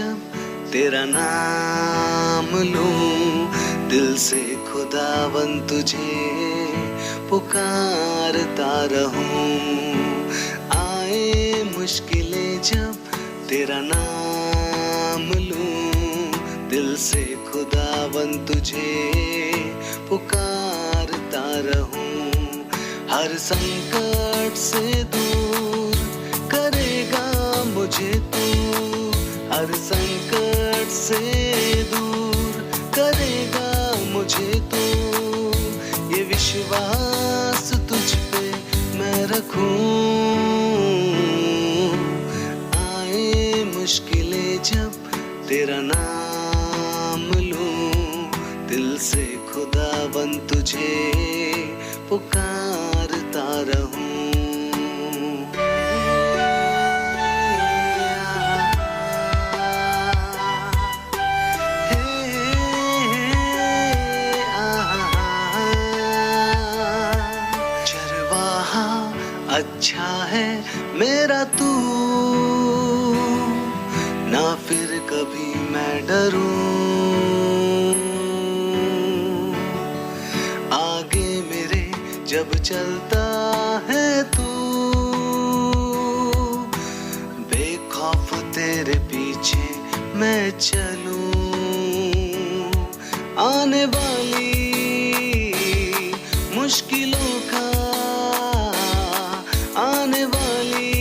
जब तेरा नाम लूं, दिल से खुदावन तुझे पुकारता रहूं। आए मुश्किलें जब तेरा नाम लूं, दिल से खुदावन तुझे पुकारता रहूं। हर संकट से दूर करेगा मुझे तू, हर संकट से दूर करेगा मुझे तू। ये विश्वास तुझ पे मैं रखूं। आए मुश्किलें जब तेरा नाम लूं, दिल से खुदावन तुझे पुकारता रहूं। चरवाहा अच्छा है मेरा तू, ना फिर कभी मैं डरूं। आगे मेरे जब चलता है तू, बेखौफ तेरे पीछे मैं चलूं। आने वाली मुश्किलों का, आने वाली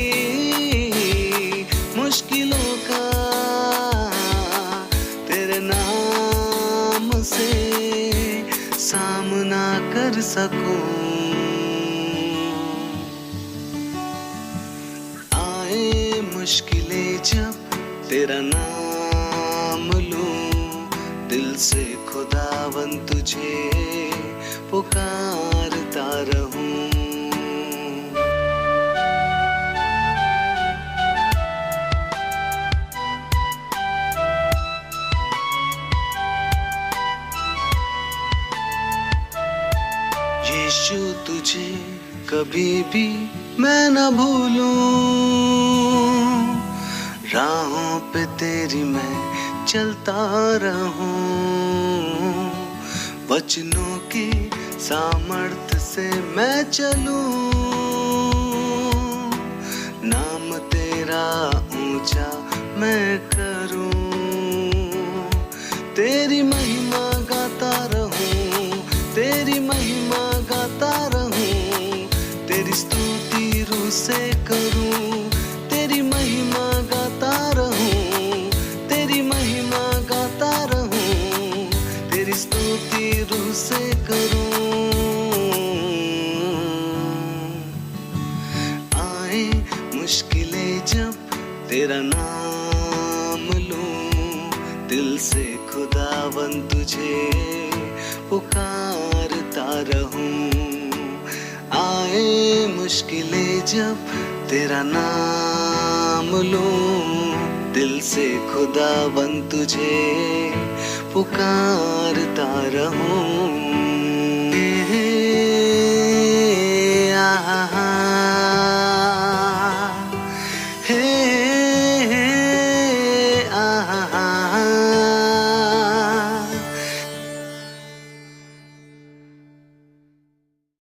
मुश्किलों का तेरे नाम से सामना कर सकूं। आए मुश्किलें जब तेरा नाम लूं, दिल से खुदावन तुझे पुकारता रहूं। यीशु तुझे कभी भी मैं न भूलूं, राहों पे तेरी मैं चलता रहूं। वचनों की सामर्थ से मैं चलूं, नाम तेरा ऊंचा मैं करूं। तेरी महिमा गाता रहूं, तेरी महिमा गाता रहूं, तेरी स्तुति रूह से करूं। तेरी महिमा गाता रहूं, तेरी महिमा गाता रहूं, तेरी स्तुति रूह से करूं। आए मुश्किलें जब तेरा नाम लूं, दिल से खुदावन तुझे पुकारता रहूं। आए मुश्किलें जब तेरा नाम लूं, दिल से खुदावन तुझे पुकारता रहूं।